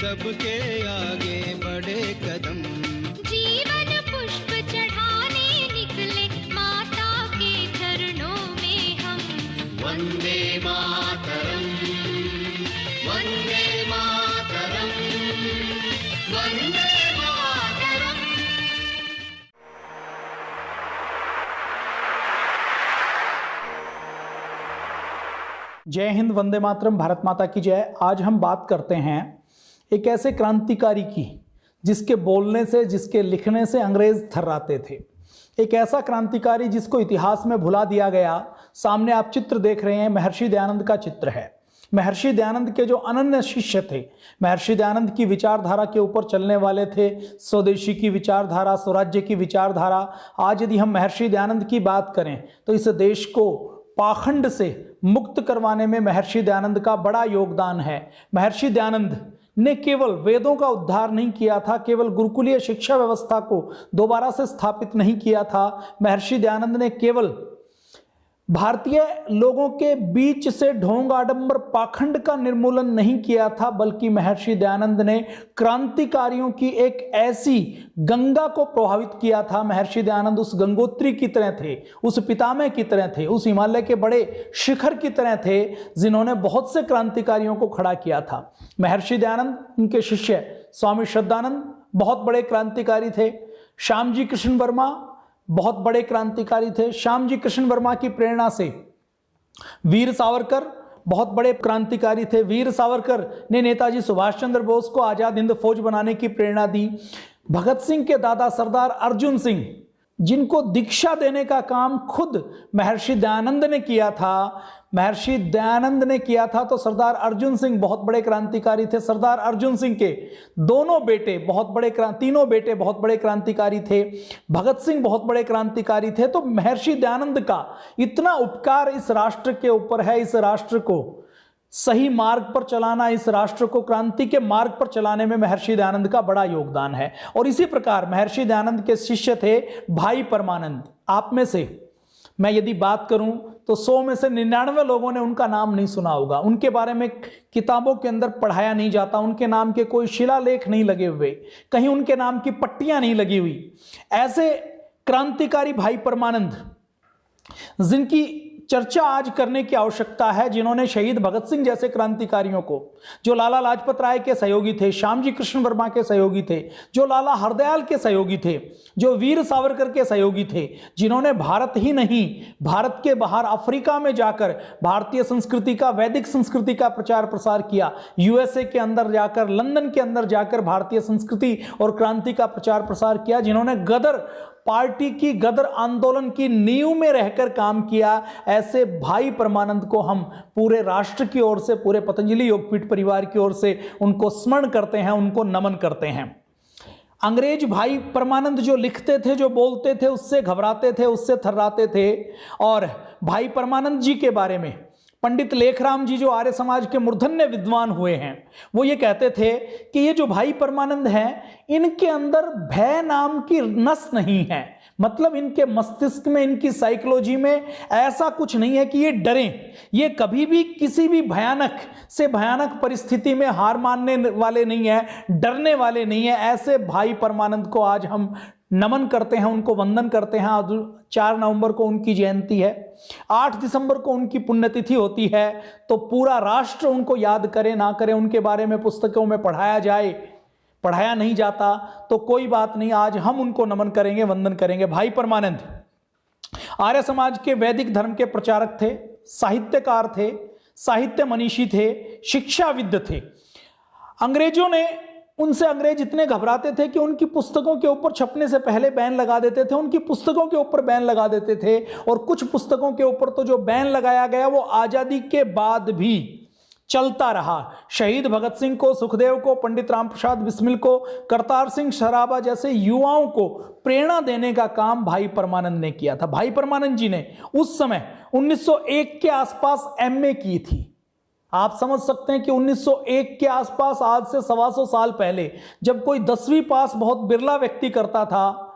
सबके आगे बढ़े कदम। जीवन पुष्प चढ़ाने निकले माता के चरणों में हम। वंदे मातरम, वंदे मातरम, वंदे मातरम। जय हिंद, वंदे मातरम, भारत माता की जय। आज हम बात करते हैं एक ऐसे क्रांतिकारी की जिसके बोलने से, जिसके लिखने से अंग्रेज थर्राते थे। एक ऐसा क्रांतिकारी जिसको इतिहास में भुला दिया गया। सामने आप चित्र देख रहे हैं, महर्षि दयानंद का चित्र है। महर्षि दयानंद के जो अनन्य शिष्य थे, महर्षि दयानंद की विचारधारा के ऊपर चलने वाले थे, स्वदेशी की विचारधारा, स्वराज्य की विचारधारा। आज यदि हम महर्षि दयानंद की बात करें तो इस देश को पाखंड से मुक्त करवाने में महर्षि दयानंद का बड़ा योगदान है। महर्षि दयानंद ने केवल वेदों का उद्धार नहीं किया था, केवल गुरुकुलीय शिक्षा व्यवस्था को दोबारा से स्थापित नहीं किया था। महर्षि दयानंद ने केवल भारतीय लोगों के बीच से ढोंग आडंबर पाखंड का निर्मूलन नहीं किया था, बल्कि महर्षि दयानंद ने क्रांतिकारियों की एक ऐसी गंगा को प्रभावित किया था। महर्षि दयानंद उस गंगोत्री की तरह थे, उस पितामह की तरह थे, उस हिमालय के बड़े शिखर की तरह थे जिन्होंने बहुत से क्रांतिकारियों को खड़ा किया था। महर्षि दयानंद, उनके शिष्य स्वामी श्रद्धानंद बहुत बड़े क्रांतिकारी थे। श्यामजी कृष्ण वर्मा बहुत बड़े क्रांतिकारी थे। श्यामजी कृष्ण वर्मा की प्रेरणा से वीर सावरकर बहुत बड़े क्रांतिकारी थे। वीर सावरकर ने नेताजी सुभाष चंद्र बोस को आजाद हिंद फौज बनाने की प्रेरणा दी। भगत सिंह के दादा सरदार अर्जुन सिंह, जिनको दीक्षा देने का काम खुद महर्षि दयानंद ने किया था, महर्षि दयानंद ने किया था, तो सरदार अर्जुन सिंह बहुत बड़े क्रांतिकारी थे। सरदार अर्जुन सिंह के दोनों बेटे बहुत बड़े, तीनों बेटे बहुत बड़े क्रांतिकारी थे। भगत सिंह बहुत बड़े क्रांतिकारी थे। तो महर्षि दयानंद का इतना उपकार इस राष्ट्र के ऊपर है। इस राष्ट्र को सही मार्ग पर चलाना, इस राष्ट्र को क्रांति के मार्ग पर चलाने में महर्षि दयानंद का बड़ा योगदान है। और इसी प्रकार महर्षि दयानंद के शिष्य थे भाई परमानंद। आप में से मैं यदि बात करूं तो 100 में से 99 लोगों ने उनका नाम नहीं सुना होगा। उनके बारे में किताबों के अंदर पढ़ाया नहीं जाता, उनके नाम के कोई शिलालेख नहीं लगे हुए, कहीं उनके नाम की पट्टियां नहीं लगी हुई। ऐसे क्रांतिकारी भाई परमानंद जिनकी चर्चा आज करने की आवश्यकता है, जिन्होंने शहीद भगत सिंह जैसे क्रांतिकारियों को, जो लाला लाजपत राय के सहयोगी थे, श्यामजी कृष्ण वर्मा के सहयोगी थे, जो लाला हरदयाल के सहयोगी थे, जो वीर सावरकर के सहयोगी थे, जिन्होंने भारत ही नहीं भारत के बाहर अफ्रीका में जाकर भारतीय संस्कृति का, वैदिक संस्कृति का प्रचार प्रसार किया, यूएसए के अंदर जाकर, लंदन के अंदर जाकर भारतीय संस्कृति और क्रांति का प्रचार प्रसार किया, जिन्होंने गदर पार्टी की, गदर आंदोलन की नींव में रहकर काम किया। ऐसे भाई परमानंद को हम पूरे राष्ट्र की ओर से, पूरे पतंजलि योगपीठ परिवार की ओर से उनको स्मरण करते हैं, उनको नमन करते हैं। अंग्रेज भाई परमानंद जो लिखते थे, जो बोलते थे, उससे घबराते थे, उससे थर्राते थे। और भाई परमानंद जी के बारे में पंडित लेखराम जी, जो आर्य समाज के मूर्धन्य विद्वान हुए हैं, वो ये कहते थे कि ये जो भाई परमानंद हैं, इनके अंदर भय नाम की नस नहीं है। मतलब इनके मस्तिष्क में, इनकी साइकोलॉजी में ऐसा कुछ नहीं है कि ये डरें। ये कभी भी किसी भी भयानक से भयानक परिस्थिति में हार मानने वाले नहीं है, डरने वाले नहीं है। ऐसे भाई परमानंद को आज हम नमन करते हैं, उनको वंदन करते हैं। 4 नवंबर को उनकी जयंती है, 8 दिसंबर को उनकी पुण्यतिथि होती है। तो पूरा राष्ट्र उनको याद करे ना करे, उनके बारे में पुस्तकों में पढ़ाया जाए, पढ़ाया नहीं जाता तो कोई बात नहीं, आज हम उनको नमन करेंगे, वंदन करेंगे। भाई परमानंद आर्य समाज के वैदिक धर्म के प्रचारक थे, साहित्यकार थे, साहित्य मनीषी थे, शिक्षाविद थे। अंग्रेज इतने घबराते थे कि उनकी पुस्तकों के ऊपर छपने से पहले बैन लगा देते थे, उनकी पुस्तकों के ऊपर बैन लगा देते थे। और कुछ पुस्तकों के ऊपर तो जो बैन लगाया गया वो आजादी के बाद भी चलता रहा। शहीद भगत सिंह को, सुखदेव को, पंडित राम प्रसाद बिस्मिल को, करतार सिंह सराभा जैसे युवाओं को प्रेरणा देने का काम भाई परमानंद ने किया था। भाई परमानंद जी ने उस समय 1901 के आसपास एमए की थी। आप समझ सकते हैं कि 1901 के आसपास, आज से 125 साल पहले, जब कोई 10वीं पास बहुत बिरला व्यक्ति करता था,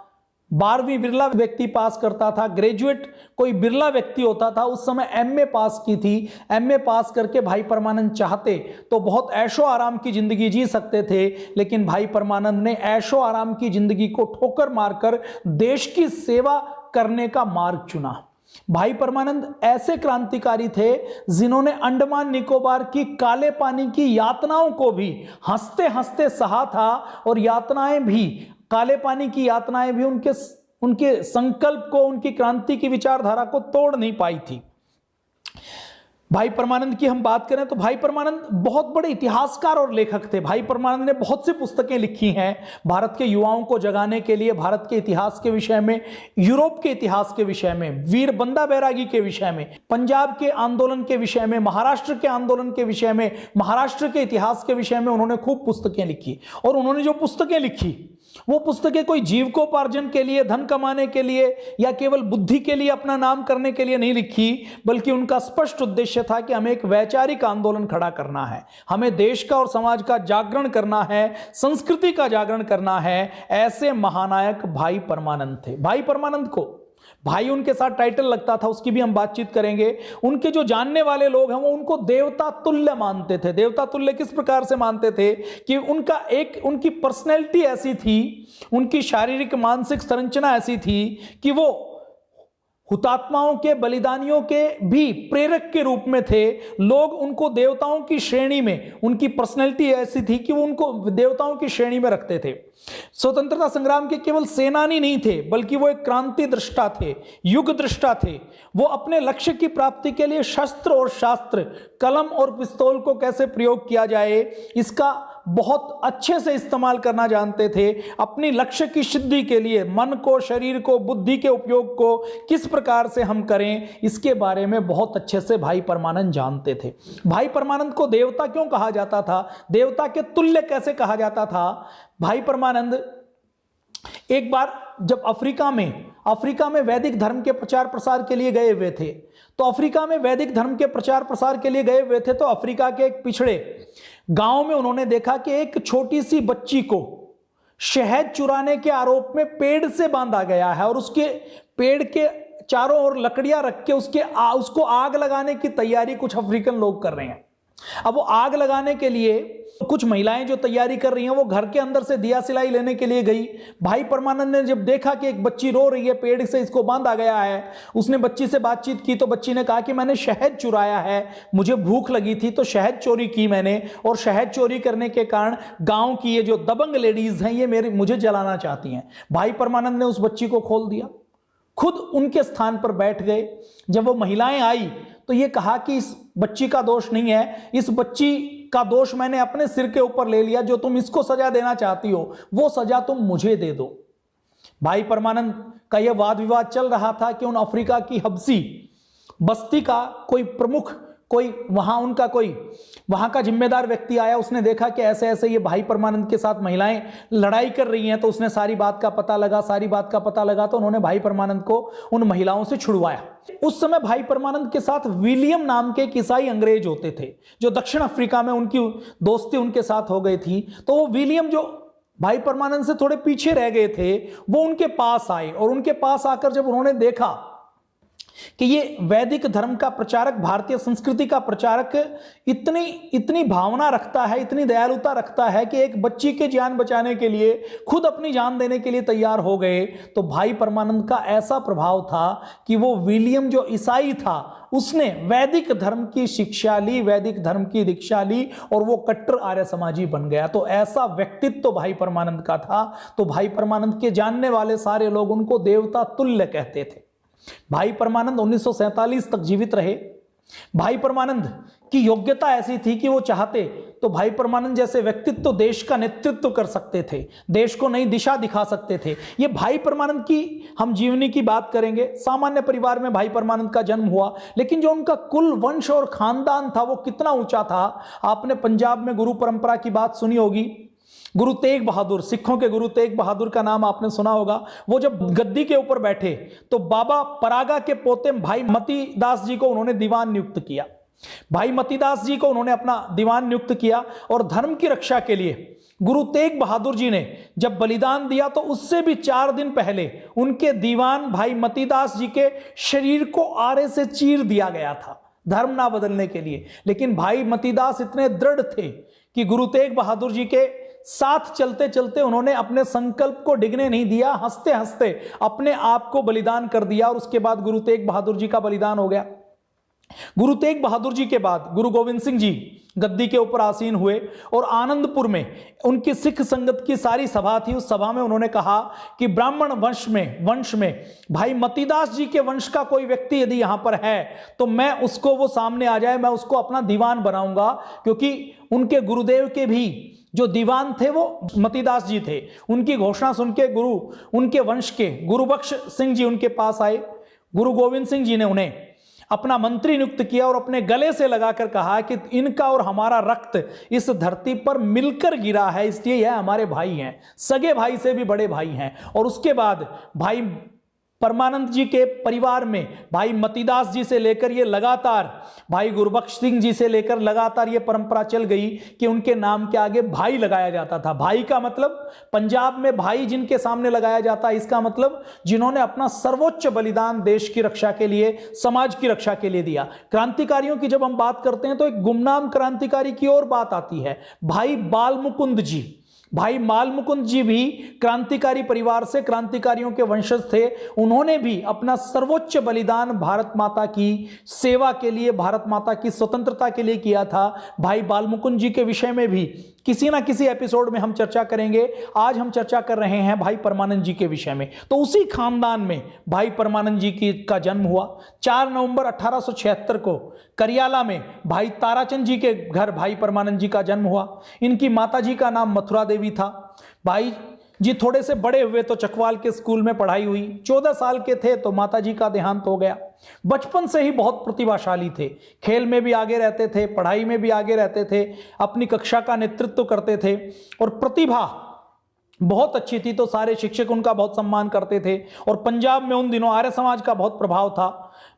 12वीं बिरला व्यक्ति पास करता था, ग्रेजुएट कोई बिरला व्यक्ति होता था। उस समय एमए पास की थी। एमए पास करके भाई परमानंद चाहते तो बहुत ऐशो आराम की जिंदगी जी सकते थे, लेकिन भाई परमानंद ने ऐशो आराम की जिंदगी को ठोकर मारकर देश की सेवा करने का मार्ग चुना। भाई परमानंद ऐसे क्रांतिकारी थे जिन्होंने अंडमान निकोबार की काले पानी की यातनाओं को भी हंसते हंसते सहा था, और यातनाएं भी, काले पानी की यातनाएं भी उनके संकल्प को, उनकी क्रांति की विचारधारा को तोड़ नहीं पाई थी। भाई परमानंद की हम बात करें तो भाई परमानंद बहुत बड़े इतिहासकार और लेखक थे। भाई परमानंद ने बहुत सी पुस्तकें लिखी हैं भारत के युवाओं को जगाने के लिए, भारत के इतिहास के विषय में, यूरोप के इतिहास के विषय में, वीर बंदा बैरागी के विषय में, पंजाब के आंदोलन के विषय में, महाराष्ट्र के आंदोलन के विषय में, महाराष्ट्र के इतिहास के विषय में उन्होंने खूब पुस्तकें लिखी। और उन्होंने जो पुस्तकें लिखी वो पुस्तकें कोई जीविकोपार्जन के लिए, धन कमाने के लिए या केवल बुद्धि के लिए, अपना नाम करने के लिए नहीं लिखी, बल्कि उनका स्पष्ट उद्देश्य था कि हमें एक वैचारिक आंदोलन खड़ा करना है, हमें देश का और समाज का जागरण करना है, संस्कृति का जागरण करना है। ऐसे महानायक भाई परमानंद थे। भाई परमानंद को भाई उनके साथ टाइटल लगता था, उसकी भी हम बातचीत करेंगे। उनके जो जानने वाले लोग हैं वो उनको देवता तुल्य मानते थे। देवता तुल्य किस प्रकार से मानते थे कि उनकी पर्सनैलिटी ऐसी थी, उनकी शारीरिक मानसिक संरचना ऐसी थी कि वो हुतात्माओं के, बलिदानियों के भी प्रेरक के रूप में थे। लोग उनको देवताओं की श्रेणी में, उनकी पर्सनैलिटी ऐसी थी कि वो उनको देवताओं की श्रेणी में रखते थे। स्वतंत्रता संग्राम के केवल सेनानी नहीं थे, बल्कि वो एक क्रांति दृष्टा थे, युग दृष्टा थे। वो अपने लक्ष्य की प्राप्ति के लिए शस्त्र और शास्त्र, कलम और पिस्तौल को कैसे प्रयोग किया जाए, इसका बहुत अच्छे से इस्तेमाल करना जानते थे। अपनी लक्ष्य की सिद्धि के लिए मन को, शरीर को, बुद्धि के उपयोग को किस प्रकार से हम करें, इसके बारे में बहुत अच्छे से भाई परमानंद जानते थे। भाई परमानंद को देवता क्यों कहा जाता था, देवता के तुल्य कैसे कहा जाता था? भाई परमानंद एक बार जब अफ्रीका में वैदिक धर्म के प्रचार प्रसार के लिए गए हुए थे, तो अफ्रीका में वैदिक धर्म के प्रचार प्रसार के लिए गए हुए थे, तो अफ्रीका के एक पिछड़े गांव में उन्होंने देखा कि एक छोटी सी बच्ची को शहद चुराने के आरोप में पेड़ से बांधा गया है, और उसके पेड़ के चारों ओर लकड़ियां रख के उसको आग लगाने की तैयारी कुछ अफ्रीकन लोग कर रहे हैं। अब वो आग लगाने के लिए कुछ महिलाएं जो तैयारी कर रही हैं, वो घर के अंदर से दिया सिलाई लेने के लिए गई। भाई परमानंद ने जब देखा कि एक बच्ची रो रही है, पेड़ से इसको बांधा गया है, उसने बच्ची से बातचीत की, तो बच्ची ने कहा कि मैंने शहद चुराया है, मुझे भूख लगी थी तो शहद चोरी की मैंने, और शहद चोरी करने के कारण गांव की ये जो दबंग लेडीज हैं ये मुझे जलाना चाहती हैं। भाई परमानंद ने उस बच्ची को खोल दिया, खुद उनके स्थान पर बैठ गए। जब वो महिलाएं आई तो ये कहा कि इस बच्ची का दोष नहीं है, इस बच्ची का दोष मैंने अपने सिर के ऊपर ले लिया, जो तुम इसको सजा देना चाहती हो वो सजा तुम मुझे दे दो। भाई परमानंद का यह वाद विवाद चल रहा था कि उन अफ्रीका की हबसी बस्ती का कोई प्रमुख, वहां का जिम्मेदार व्यक्ति आया। उसने देखा कि ऐसे ऐसे ये भाई परमानंद के साथ महिलाएं लड़ाई कर रही हैं, तो उसने सारी बात का पता लगा तो उन्होंने भाई परमानंद को उन महिलाओं से छुड़वाया। उस समय भाई परमानंद के साथ विलियम नाम के एक ईसाई अंग्रेज होते थे, जो दक्षिण अफ्रीका में उनकी दोस्ती उनके साथ हो गई थी। तो वो विलियम, जो भाई परमानंद से थोड़े पीछे रह गए थे, वो उनके पास आए, और उनके पास आकर जब उन्होंने देखा कि ये वैदिक धर्म का प्रचारक, भारतीय संस्कृति का प्रचारक इतनी भावना रखता है, इतनी दयालुता रखता है कि एक बच्ची के जान बचाने के लिए खुद अपनी जान देने के लिए तैयार हो गए, तो भाई परमानंद का ऐसा प्रभाव था कि वो विलियम जो ईसाई था, उसने वैदिक धर्म की शिक्षा ली, वैदिक धर्म की दीक्षा ली, और वो कट्टर आर्य समाजी बन गया। तो ऐसा व्यक्तित्व तो भाई परमानंद का था। तो भाई परमानंद के जानने वाले सारे लोग उनको देवता तुल्य कहते थे। भाई परमानंद 1947 तक जीवित रहे। भाई परमानंद की योग्यता ऐसी थी कि वो चाहते तो भाई परमानंद जैसे व्यक्तित्व तो देश का नेतृत्व कर सकते थे, देश को नई दिशा दिखा सकते थे। ये भाई परमानंद की हम जीवनी की बात करेंगे। सामान्य परिवार में भाई परमानंद का जन्म हुआ, लेकिन जो उनका कुल, वंश और खानदान था वो कितना ऊंचा था। आपने पंजाब में गुरु परंपरा की बात सुनी होगी। गुरु तेग बहादुर, सिखों के गुरु तेग बहादुर का नाम आपने सुना होगा। वो जब गद्दी के ऊपर बैठे तो बाबा परागा के पोते भाई मतीदास जी को उन्होंने दीवान नियुक्त किया। भाई मतीदास जी को उन्होंने अपना दीवान नियुक्त किया, और धर्म की रक्षा के लिए गुरु तेग बहादुर जी ने जब बलिदान दिया तो उससे भी 4 दिन पहले उनके दीवान भाई मतीदास जी के शरीर को आरे से चीर दिया गया था धर्म ना बदलने के लिए। लेकिन भाई मतीदास इतने दृढ़ थे कि गुरु तेग बहादुर जी के साथ चलते चलते उन्होंने अपने संकल्प को डिगने नहीं दिया, हंसते हंसते अपने आप को बलिदान कर दिया और उसके बाद गुरु तेग बहादुर जी का बलिदान हो गया। गुरु तेग बहादुर जी के बाद गुरु गोविंद सिंह जी गद्दी के ऊपर आसीन हुए और आनंदपुर में उनकी सिख संगत की सारी सभा थी। उस सभा में उन्होंने कहा कि ब्राह्मण वंश में भाई मतीदास जी के वंश का कोई व्यक्ति यदि यहां पर है तो मैं उसको, वो सामने आ जाए, मैं उसको अपना दीवान बनाऊंगा, क्योंकि उनके गुरुदेव के भी जो दीवान थे वो मतीदास जी थे। उनकी घोषणा सुन के उनके वंश के गुरुबख्श सिंह जी उनके पास आए। गुरु गोविंद सिंह जी ने उन्हें अपना मंत्री नियुक्त किया और अपने गले से लगाकर कहा कि इनका और हमारा रक्त इस धरती पर मिलकर गिरा है, इसलिए यह हमारे भाई हैं, सगे भाई से भी बड़े भाई हैं। और उसके बाद भाई परमानंद जी के परिवार में भाई मतीदास जी से लेकर ये लगातार भाई गुरबख्श सिंह जी से लेकर लगातार ये परंपरा चल गई कि उनके नाम के आगे भाई लगाया जाता था। भाई का मतलब पंजाब में भाई जिनके सामने लगाया जाता है, इसका मतलब जिन्होंने अपना सर्वोच्च बलिदान देश की रक्षा के लिए, समाज की रक्षा के लिए दिया। क्रांतिकारियों की जब हम बात करते हैं तो एक गुमनाम क्रांतिकारी की और बात आती है, भाई बालमुकुंद जी। भाई मालमुकुंद जी भी क्रांतिकारी परिवार से, क्रांतिकारियों के वंशज थे। उन्होंने भी अपना सर्वोच्च बलिदान भारत माता की सेवा के लिए, भारत माता की स्वतंत्रता के लिए किया था। भाई बालमुकुंद जी के विषय में भी किसी ना किसी एपिसोड में हम चर्चा करेंगे। आज हम चर्चा कर रहे हैं भाई परमानंद जी के विषय में। तो उसी खानदान में भाई परमानंद जी का जन्म हुआ। 4 नवंबर 1876 को करियाला में भाई ताराचंद जी के घर भाई परमानंद जी का जन्म हुआ। इनकी माता जी का नाम मथुरा देवी था। भाई जी थोड़े से बड़े हुए तो चकवाल के स्कूल में पढ़ाई हुई। 14 साल के थे तो माता जी का देहांत हो गया। बचपन से ही बहुत प्रतिभाशाली थे, खेल में भी आगे रहते थे, पढ़ाई में भी आगे रहते थे, अपनी कक्षा का नेतृत्व करते थे और प्रतिभा बहुत अच्छी थी तो सारे शिक्षक उनका बहुत सम्मान करते थे। और पंजाब में उन दिनों आर्य समाज का बहुत प्रभाव था।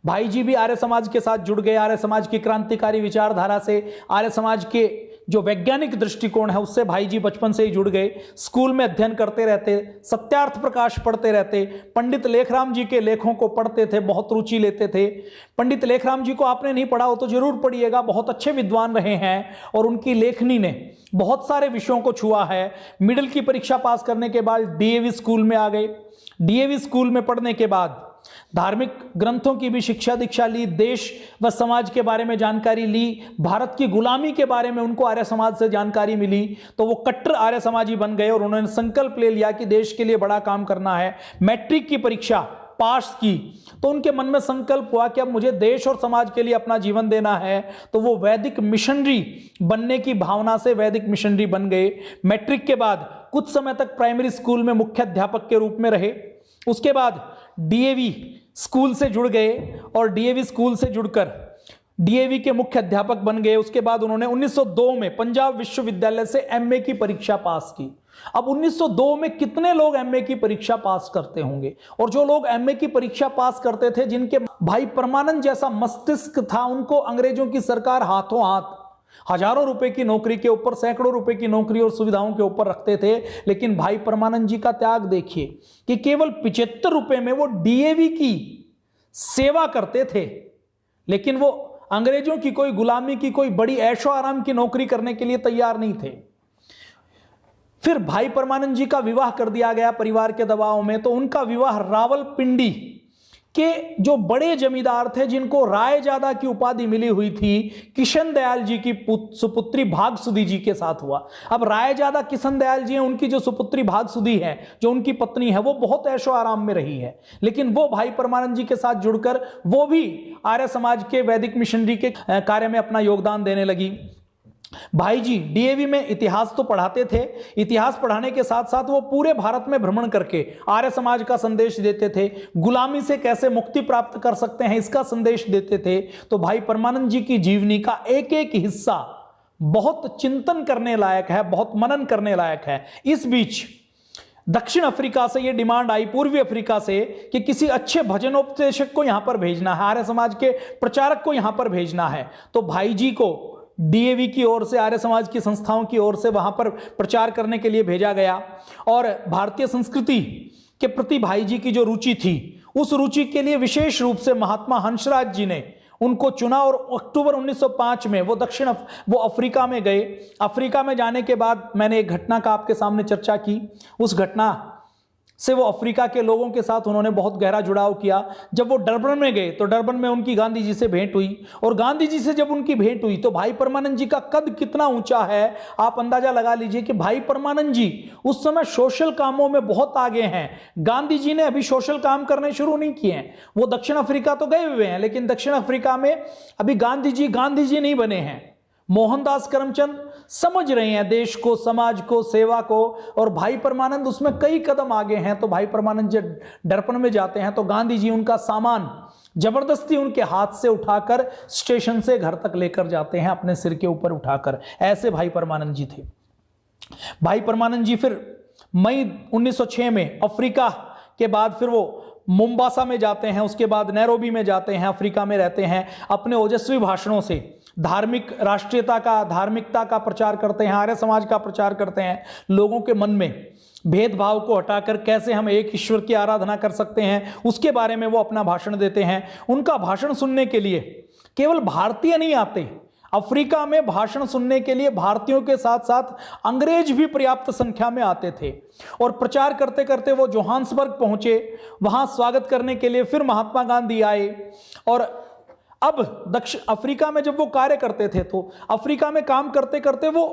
भाई जी भी आर्य समाज के साथ जुड़ गए। आर्य समाज की क्रांतिकारी विचारधारा से, आर्य समाज के जो वैज्ञानिक दृष्टिकोण है उससे भाई जी बचपन से ही जुड़ गए। स्कूल में अध्ययन करते रहते, सत्यार्थ प्रकाश पढ़ते रहते, पंडित लेखराम जी के लेखों को पढ़ते थे, बहुत रुचि लेते थे। पंडित लेखराम जी को आपने नहीं पढ़ा हो तो जरूर पढ़िएगा, बहुत अच्छे विद्वान रहे हैं और उनकी लेखनी ने बहुत सारे विषयों को छुआ है। मिडिल की परीक्षा पास करने के बाद डीएवी स्कूल में आ गए। डीएवी स्कूल में पढ़ने के बाद धार्मिक ग्रंथों की भी शिक्षा दीक्षा ली, देश व समाज के बारे में जानकारी ली, भारत की गुलामी के बारे में उनको आर्य समाज से जानकारी मिली तो वो कट्टर आर्य समाजी बन गए और उन्होंने संकल्प ले लिया कि देश के लिए बड़ा काम करना है। मैट्रिक की परीक्षा पास की तो उनके मन में संकल्प हुआ कि अब मुझे देश और समाज के लिए अपना जीवन देना है, तो वो वैदिक मिशनरी बनने की भावना से वैदिक मिशनरी बन गए। मैट्रिक के बाद कुछ समय तक प्राइमरी स्कूल में मुख्य अध्यापक के रूप में रहे। उसके बाद डीएवी स्कूल से जुड़ गए और डीएवी स्कूल से जुड़कर डीएवी के मुख्य अध्यापक बन गए। उसके बाद उन्होंने 1902 में पंजाब विश्वविद्यालय से एमए की परीक्षा पास की। अब 1902 में कितने लोग एमए की परीक्षा पास करते होंगे, और जो लोग एमए की परीक्षा पास करते थे, जिनके भाई परमानंद जैसा मस्तिष्क था, उनको अंग्रेजों की सरकार हाथों हाथ हजारों रुपए की नौकरी के ऊपर, सैकड़ों रुपए की नौकरी और सुविधाओं के ऊपर रखते थे। लेकिन भाई परमानंद जी का त्याग देखिए कि केवल 75 रुपए में वो डीएवी की सेवा करते थे, लेकिन वो अंग्रेजों की कोई गुलामी की, कोई बड़ी ऐशो आराम की नौकरी करने के लिए तैयार नहीं थे। फिर भाई परमानंद जी का विवाह कर दिया गया परिवार के दबाव में, तो उनका विवाह रावलपिंडी के जो बड़े जमींदार थे, जिनको रायजादा की उपाधि मिली हुई थी, किशन दयाल जी की सुपुत्री भागसुदी जी के साथ हुआ। अब रायजादा किशन दयाल जी हैं, उनकी जो सुपुत्री भागसुदी है, जो उनकी पत्नी है, वो बहुत ऐशो आराम में रही है, लेकिन वो भाई परमानंद जी के साथ जुड़कर वो भी आर्य समाज के वैदिक मिशनरी के कार्य में अपना योगदान देने लगी। भाई जी डीएवी में इतिहास तो पढ़ाते थे, इतिहास पढ़ाने के साथ साथ वो पूरे भारत में भ्रमण करके आर्य समाज का संदेश देते थे, गुलामी से कैसे मुक्ति प्राप्त कर सकते हैं इसका संदेश देते थे। तो भाई परमानंद जी की जीवनी का एक एक हिस्सा बहुत चिंतन करने लायक है, बहुत मनन करने लायक है। इस बीच दक्षिण अफ्रीका से यह डिमांड आई, पूर्वी अफ्रीका से, कि किसी अच्छे भजनोपदेशक को यहां पर भेजना है, आर्य समाज के प्रचारक को यहां पर भेजना है। तो भाई जी को डीएवी की ओर से, आर्य समाज की संस्थाओं की ओर से वहां पर प्रचार करने के लिए भेजा गया। और भारतीय संस्कृति के प्रति भाई जी की जो रुचि थी, उस रुचि के लिए विशेष रूप से महात्मा हंसराज जी ने उनको चुना और अक्टूबर 1905 में वो अफ्रीका में गए। अफ्रीका में जाने के बाद मैंने एक घटना का आपके सामने चर्चा की। उस घटना से वो अफ्रीका के लोगों के साथ उन्होंने बहुत गहरा जुड़ाव किया। जब वो डरबन में गए तो डरबन में उनकी गांधी जी से भेंट हुई, और गांधी जी से जब उनकी भेंट हुई तो भाई परमानंद जी का कद कितना ऊंचा है आप अंदाजा लगा लीजिए कि भाई परमानंद जी उस समय सोशल कामों में बहुत आगे हैं। गांधी जी ने अभी सोशल काम करने शुरू नहीं किए हैं, वो दक्षिण अफ्रीका तो गए हुए हैं, लेकिन दक्षिण अफ्रीका में अभी गांधी जी नहीं बने हैं। मोहनदास करमचंद समझ रहे हैं देश को, समाज को, सेवा को, और भाई परमानंद उसमें कई कदम आगे हैं। तो भाई परमानंद जब डरपन में जाते हैं तो गांधी जी उनका सामान जबरदस्ती उनके हाथ से उठाकर स्टेशन से घर तक लेकर जाते हैं, अपने सिर के ऊपर उठाकर। ऐसे भाई परमानंद जी थे। भाई परमानंद जी फिर मई 1906 में अफ्रीका के बाद फिर वो मोम्बासा में जाते हैं, उसके बाद नैरोबी में जाते हैं, अफ्रीका में रहते हैं। अपने ओजस्वी भाषणों से धार्मिक राष्ट्रीयता का, धार्मिकता का प्रचार करते हैं, आर्य समाज का प्रचार करते हैं। लोगों के मन में भेदभाव को हटाकर कैसे हम एक ईश्वर की आराधना कर सकते हैं, उसके बारे में वो अपना भाषण देते हैं। उनका भाषण सुनने के लिए केवल भारतीय नहीं आते, अफ्रीका में भाषण सुनने के लिए भारतीयों के साथ साथ अंग्रेज भी पर्याप्त संख्या में आते थे। और प्रचार करते करते वो जोहान्सबर्ग पहुंचे, वहां स्वागत करने के लिए फिर महात्मा गांधी आए। और अब दक्षिण अफ्रीका में जब वो कार्य करते थे तो अफ्रीका में काम करते करते वो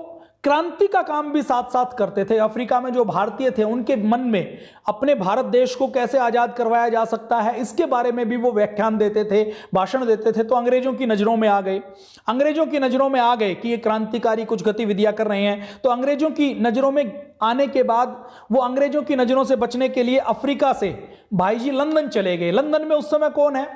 क्रांति का काम भी साथ साथ करते थे। अफ्रीका में जो भारतीय थे उनके मन में अपने भारत देश को कैसे आजाद करवाया जा सकता है, इसके बारे में भी वो व्याख्यान देते थे, भाषण देते थे। तो अंग्रेजों की नजरों में आ गए, अंग्रेजों की नजरों में आ गए कि ये क्रांतिकारी कुछ गतिविधियां कर रहे हैं। तो अंग्रेजों की नजरों में आने के बाद वो अंग्रेजों की नजरों से बचने के लिए अफ्रीका से भाई जी लंदन चले गए। लंदन में उस समय कौन है?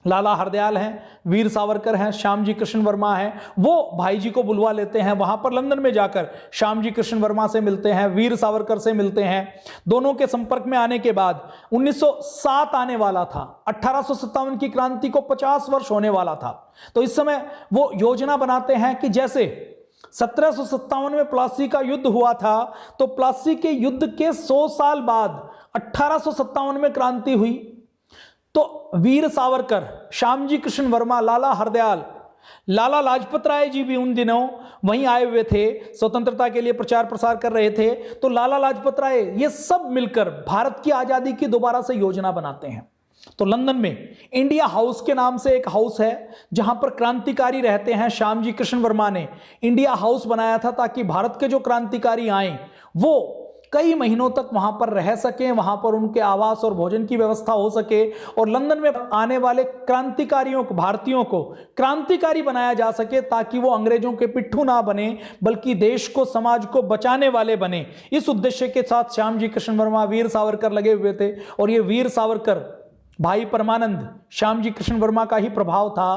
लाला हरदयाल हैं, वीर सावरकर हैं, श्यामजी कृष्ण वर्मा हैं। वो भाई जी को बुलवा लेते हैं, वहां पर लंदन में जाकर श्यामजी कृष्ण वर्मा से मिलते हैं, वीर सावरकर से मिलते हैं। दोनों के संपर्क में आने के बाद 1907 आने वाला था, 1857 की क्रांति को 50 वर्ष होने वाला था। तो इस समय वो योजना बनाते हैं कि जैसे 1757 में प्लासी का युद्ध हुआ था, तो प्लासी के युद्ध के 100 साल बाद 1857 में क्रांति हुई। तो वीर सावरकर, श्यामजी कृष्ण वर्मा, लाला हरदयाल, लाला लाजपत राय जी भी उन दिनों वहीं आए हुए थे, स्वतंत्रता के लिए प्रचार प्रसार कर रहे थे। तो लाला लाजपत राय, ये सब मिलकर भारत की आजादी की दोबारा से योजना बनाते हैं। तो लंदन में इंडिया हाउस के नाम से एक हाउस है जहां पर क्रांतिकारी रहते हैं। श्यामजी कृष्ण वर्मा ने इंडिया हाउस बनाया था ताकि भारत के जो क्रांतिकारी आए वो कई महीनों तक वहां पर रह सकें, वहां पर उनके आवास और भोजन की व्यवस्था हो सके, और लंदन में आने वाले क्रांतिकारियों को, भारतीयों को क्रांतिकारी बनाया जा सके ताकि वो अंग्रेजों के पिट्ठू ना बने बल्कि देश को, समाज को बचाने वाले बने। इस उद्देश्य के साथ श्यामजी कृष्ण वर्मा, वीर सावरकर लगे हुए थे। और ये वीर सावरकर, भाई परमानंद, श्यामजी कृष्ण वर्मा का ही प्रभाव था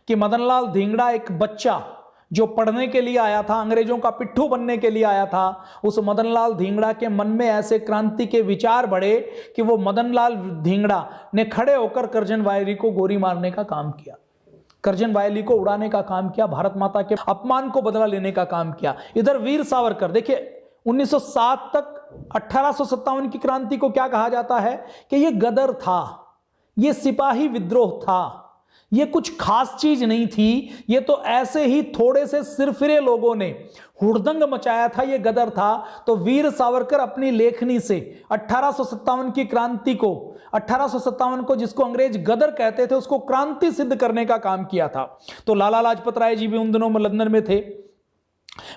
कि मदनलाल धिंगड़ा एक बच्चा जो पढ़ने के लिए आया था, अंग्रेजों का पिट्ठू बनने के लिए आया था, उस मदनलाल धिंगड़ा के मन में ऐसे क्रांति के विचार बढ़े कि वो मदनलाल धिंगड़ा ने खड़े होकर करजन वायली को गोली मारने का काम किया, करजन वायली को उड़ाने का काम किया, भारत माता के अपमान को बदला लेने का काम किया। इधर वीर सावरकर, देखिए 1907 तक 1857 की क्रांति को क्या कहा जाता है कि ये गदर था, ये सिपाही विद्रोह था, ये कुछ खास चीज नहीं थी, ये तो ऐसे ही थोड़े से सिरफिरे लोगों ने हुड़दंग मचाया था, ये गदर था। तो वीर सावरकर अपनी लेखनी से 1857 की क्रांति को, 1857 को जिसको अंग्रेज गदर कहते थे, उसको क्रांति सिद्ध करने का काम किया था। तो लाला लाजपत राय जी भी उन दिनों में लंदन में थे।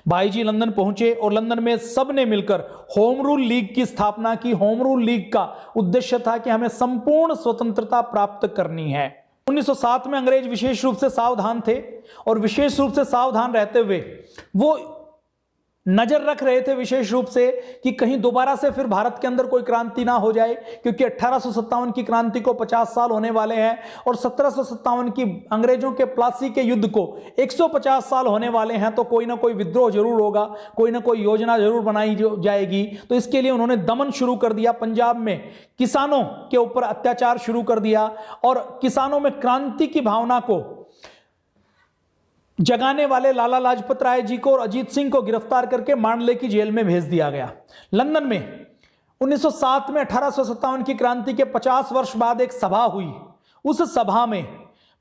भाई जी लंदन पहुंचे और लंदन में सबने मिलकर होम रूल लीग की स्थापना की। होम रूल लीग का उद्देश्य था कि हमें संपूर्ण स्वतंत्रता प्राप्त करनी है। 1907 में अंग्रेज विशेष रूप से सावधान थे और विशेष रूप से सावधान रहते हुए वो नजर रख रहे थे विशेष रूप से कि कहीं दोबारा से फिर भारत के अंदर कोई क्रांति ना हो जाए, क्योंकि 1857 की क्रांति को 50 साल होने वाले हैं और 1757 की अंग्रेजों के प्लासी के युद्ध को 150 साल होने वाले हैं। तो कोई ना कोई विद्रोह जरूर होगा, कोई ना कोई योजना जरूर बनाई जाएगी। तो इसके लिए उन्होंने दमन शुरू कर दिया, पंजाब में किसानों के ऊपर अत्याचार शुरू कर दिया और किसानों में क्रांति की भावना को जगाने वाले लाला लाजपत राय जी को और अजीत सिंह को गिरफ्तार करके मांडले की जेल में भेज दिया गया। लंदन में 1907 में 1857 की क्रांति के 50 वर्ष बाद एक सभा हुई। उस सभा में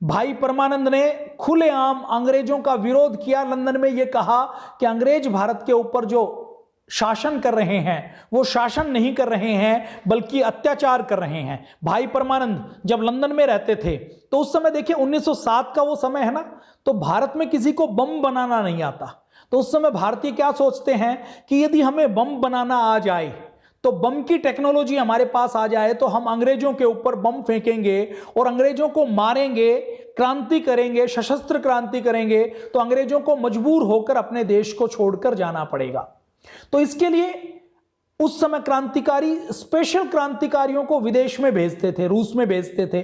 भाई परमानंद ने खुलेआम अंग्रेजों का विरोध किया। लंदन में यह कहा कि अंग्रेज भारत के ऊपर जो शासन कर रहे हैं वो शासन नहीं कर रहे हैं बल्कि अत्याचार कर रहे हैं। भाई परमानंद जब लंदन में रहते थे तो उस समय देखिए 1907 का वो समय है ना, तो भारत में किसी को बम बनाना नहीं आता। तो उस समय भारतीय क्या सोचते हैं कि यदि हमें बम बनाना आ जाए तो बम की टेक्नोलॉजी हमारे पास आ जाए तो हम अंग्रेजों के ऊपर बम फेंकेंगे और अंग्रेजों को मारेंगे, क्रांति करेंगे, सशस्त्र क्रांति करेंगे, तो अंग्रेजों को मजबूर होकर अपने देश को छोड़कर जाना पड़ेगा। तो इसके लिए उस समय क्रांतिकारी स्पेशल क्रांतिकारियों को विदेश में भेजते थे, रूस में भेजते थे,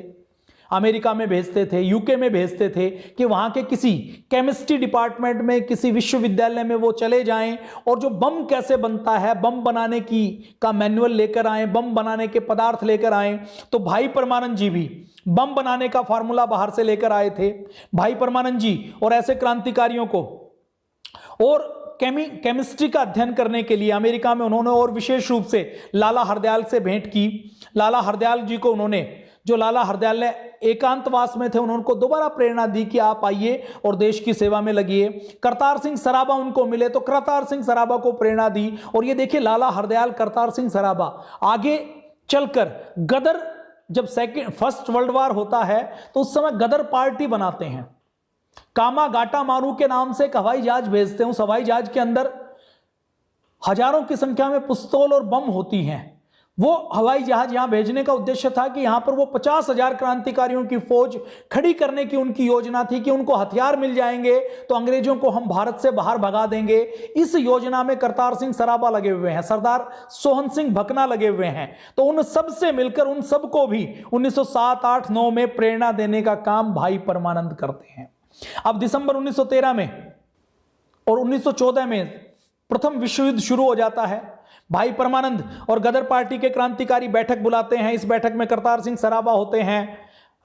अमेरिका में भेजते थे, यूके में भेजते थे कि वहां के किसी केमिस्ट्री डिपार्टमेंट में, किसी विश्वविद्यालय में वो चले जाएं और जो बम कैसे बनता है, बम बनाने की का मैनुअल लेकर आए, बम बनाने के पदार्थ लेकर आए। तो भाई परमानंद जी भी बम बनाने का फार्मूला बाहर से लेकर आए थे। भाई परमानंद जी और ऐसे क्रांतिकारियों को और केमिस्ट्री का अध्ययन करने के लिए अमेरिका में उन्होंने और विशेष रूप से लाला हरदयाल से भेंट की। लाला हरदयाल जी को उन्होंने, जो लाला हरदयाल ने एकांतवास में थे, उनको दोबारा प्रेरणा दी कि आप आइए और देश की सेवा में लगिए। करतार सिंह सराबा उनको मिले तो करतार सिंह सराबा को प्रेरणा दी। और ये देखिए लाला हरदयाल, करतार सिंह सराबा आगे चलकर गदर, जब फर्स्ट वर्ल्ड वार होता है तो उस समय गदर पार्टी बनाते हैं। कामा गाटा मारू के नाम से एक हवाई जहाज भेजते हैं। उस हवाई जहाज के अंदर हजारों की संख्या में पिस्तौल और बम होती हैं। वो हवाई जहाज यहां भेजने का उद्देश्य था कि यहां पर वो 50,000 क्रांतिकारियों की फौज खड़ी करने की उनकी योजना थी कि उनको हथियार मिल जाएंगे तो अंग्रेजों को हम भारत से बाहर भगा देंगे। इस योजना में करतार सिंह सराबा लगे हुए हैं, सरदार सोहन सिंह भकना लगे हुए हैं। तो उन सब से मिलकर उन सबको भी 1907, 8, 9 में प्रेरणा देने का काम भाई परमानंद करते हैं। अब दिसंबर 1913 में और 1914 में प्रथम विश्व युद्ध शुरू हो जाता है। भाई परमानंद और गदर पार्टी के क्रांतिकारी बैठक बुलाते हैं। इस बैठक में करतार सिंह सराबा होते हैं,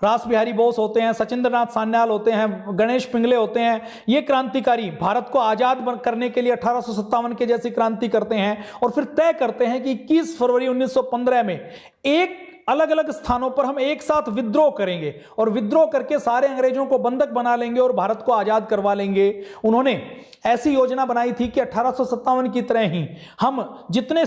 रास बिहारी बोस होते हैं, सचिंद्रनाथ सान्याल होते हैं, गणेश पिंगले होते हैं। ये क्रांतिकारी भारत को आजाद करने के लिए 1857 के जैसी क्रांति करते हैं और फिर तय करते हैं कि 21 फरवरी 1915 में एक अलग अलग स्थानों पर हम एक साथ विद्रोह करेंगे और विद्रोह करके सारे अंग्रेजों को बंधक बना लेंगे और भारत को आजाद करवा लेंगे। उन्होंने ऐसी योजना बनाई थी कि 1857 की तरह ही हम जितने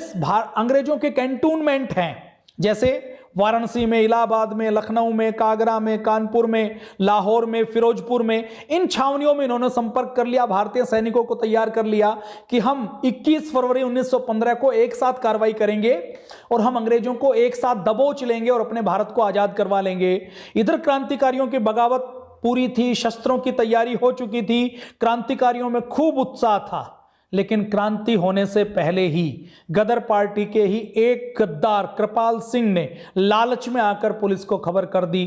अंग्रेजों के कैंटोनमेंट हैं, जैसे वाराणसी में, इलाहाबाद में, लखनऊ में, कागरा में, कानपुर में, लाहौर में, फिरोजपुर में, इन छावनियों में इन्होंने संपर्क कर लिया, भारतीय सैनिकों को तैयार कर लिया कि हम 21 फरवरी 1915 को एक साथ कार्रवाई करेंगे और हम अंग्रेजों को एक साथ दबोच लेंगे और अपने भारत को आजाद करवा लेंगे। इधर क्रांतिकारियों की बगावत पूरी थी, शस्त्रों की तैयारी हो चुकी थी, क्रांतिकारियों में खूब उत्साह था। लेकिन क्रांति होने से पहले ही गदर पार्टी के ही एक गद्दार कृपाल सिंह ने लालच में आकर पुलिस को खबर कर दी।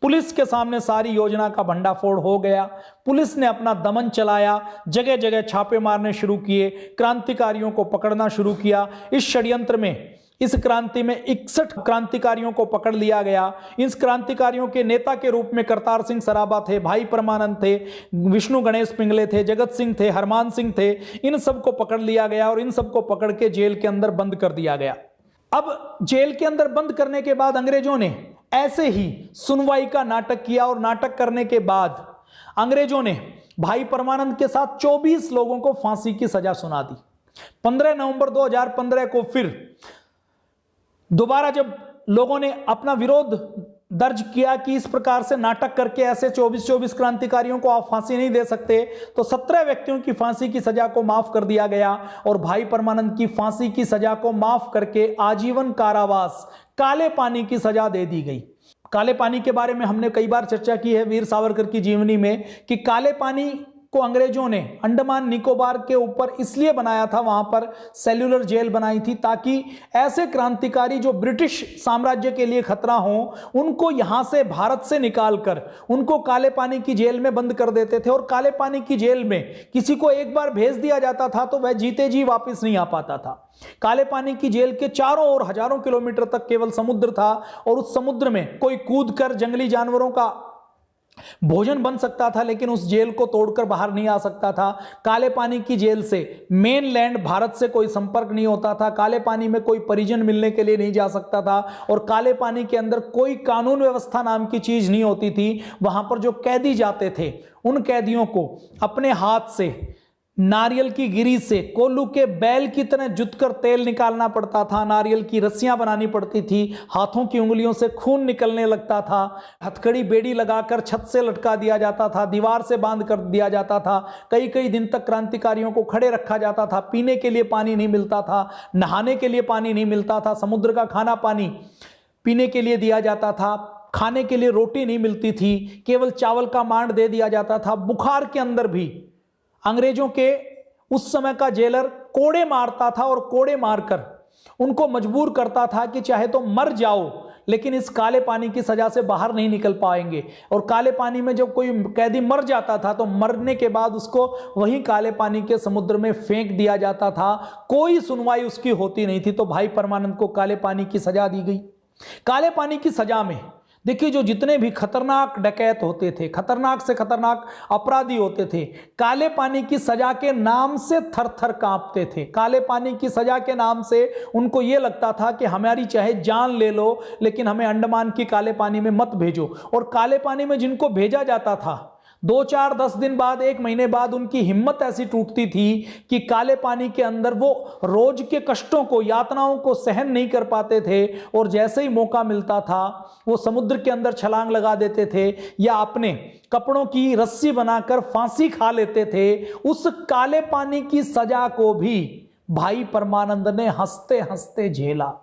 पुलिस के सामने सारी योजना का भंडाफोड़ हो गया। पुलिस ने अपना दमन चलाया, जगह जगह छापे मारने शुरू किए, क्रांतिकारियों को पकड़ना शुरू किया। इस षड्यंत्र में, इस क्रांति में 61 क्रांतिकारियों को पकड़ लिया गया। इस क्रांतिकारियों के नेता के रूप में करतार सिंह सराबा थे, भाई परमानंद थे, विष्णु गणेश पिंगले थे, जगत सिंह थे, हरमान सिंह थे। इन सबको पकड़ लिया गया और इन सबको पकड़ के जेल के अंदर बंद कर दिया गया। अब जेल के अंदर बंद करने के बाद अंग्रेजों ने ऐसे ही सुनवाई का नाटक किया और नाटक करने के बाद अंग्रेजों ने भाई परमानंद के साथ 24 लोगों को फांसी की सजा सुना दी। 15 नवंबर 2015 को फिर दोबारा जब लोगों ने अपना विरोध दर्ज किया कि इस प्रकार से नाटक करके ऐसे 24 क्रांतिकारियों को आप फांसी नहीं दे सकते, तो 17 व्यक्तियों की फांसी की सजा को माफ कर दिया गया और भाई परमानंद की फांसी की सजा को माफ करके आजीवन कारावास, काले पानी की सजा दे दी गई। काले पानी के बारे में हमने कई बार चर्चा की है वीर सावरकर की जीवनी में कि काले पानी को अंग्रेजों ने अंडमान निकोबार के ऊपर इसलिए बनाया था, वहां पर सेल्युलर जेल बनाई थी ताकि ऐसे क्रांतिकारी जो ब्रिटिश साम्राज्य के लिए खतरा हो, उनको यहां से, भारत से निकालकर उनको काले पानी की जेल में बंद कर देते थे। और काले पानी की जेल में किसी को एक बार भेज दिया जाता था तो वह जीते जी वापस नहीं आ पाता था। काले पानी की जेल के चारों ओर हजारों किलोमीटर तक केवल समुद्र था और उस समुद्र में कोई कूदकर जंगली जानवरों का भोजन बन सकता था लेकिन उस जेल को तोड़कर बाहर नहीं आ सकता था। काले पानी की जेल से मेनलैंड भारत से कोई संपर्क नहीं होता था। काले पानी में कोई परिजन मिलने के लिए नहीं जा सकता था और काले पानी के अंदर कोई कानून व्यवस्था नाम की चीज नहीं होती थी। वहां पर जो कैदी जाते थे उन कैदियों को अपने हाथ से नारियल की गिरी से कोल्लू के बैल की तरह जुतकर तेल निकालना पड़ता था, नारियल की रस्सियां बनानी पड़ती थी, हाथों की उंगलियों से खून निकलने लगता था, हथकड़ी बेड़ी लगाकर छत से लटका दिया जाता था, दीवार से बांध कर दिया जाता था, कई कई दिन तक क्रांतिकारियों को खड़े रखा जाता था, पीने के लिए पानी नहीं मिलता था, नहाने के लिए पानी नहीं मिलता था, समुद्र का खाना पानी पीने के लिए दिया जाता था, खाने के लिए रोटी नहीं मिलती थी, केवल चावल का मांड दे दिया जाता था। बुखार के अंदर भी अंग्रेजों के उस समय का जेलर कोड़े मारता था और कोड़े मारकर उनको मजबूर करता था कि चाहे तो मर जाओ लेकिन इस काले पानी की सजा से बाहर नहीं निकल पाएंगे। और काले पानी में जब कोई कैदी मर जाता था तो मरने के बाद उसको वहीं काले पानी के समुद्र में फेंक दिया जाता था, कोई सुनवाई उसकी होती नहीं थी। तो भाई परमानंद को काले पानी की सजा दी गई। काले पानी की सजा में देखिए जो जितने भी खतरनाक डकैत होते थे, खतरनाक से खतरनाक अपराधी होते थे, काले पानी की सजा के नाम से थर थर कांपते थे। काले पानी की सजा के नाम से उनको यह लगता था कि हमारी चाहे जान ले लो लेकिन हमें अंडमान की काले पानी में मत भेजो। और काले पानी में जिनको भेजा जाता था 2, 4, 10 दिन बाद, 1 महीने बाद उनकी हिम्मत ऐसी टूटती थी कि काले पानी के अंदर वो रोज के कष्टों को, यातनाओं को सहन नहीं कर पाते थे और जैसे ही मौका मिलता था वो समुद्र के अंदर छलांग लगा देते थे या अपने कपड़ों की रस्सी बनाकर फांसी खा लेते थे। उस काले पानी की सजा को भी भाई परमानंद ने हंसते हंसते झेला।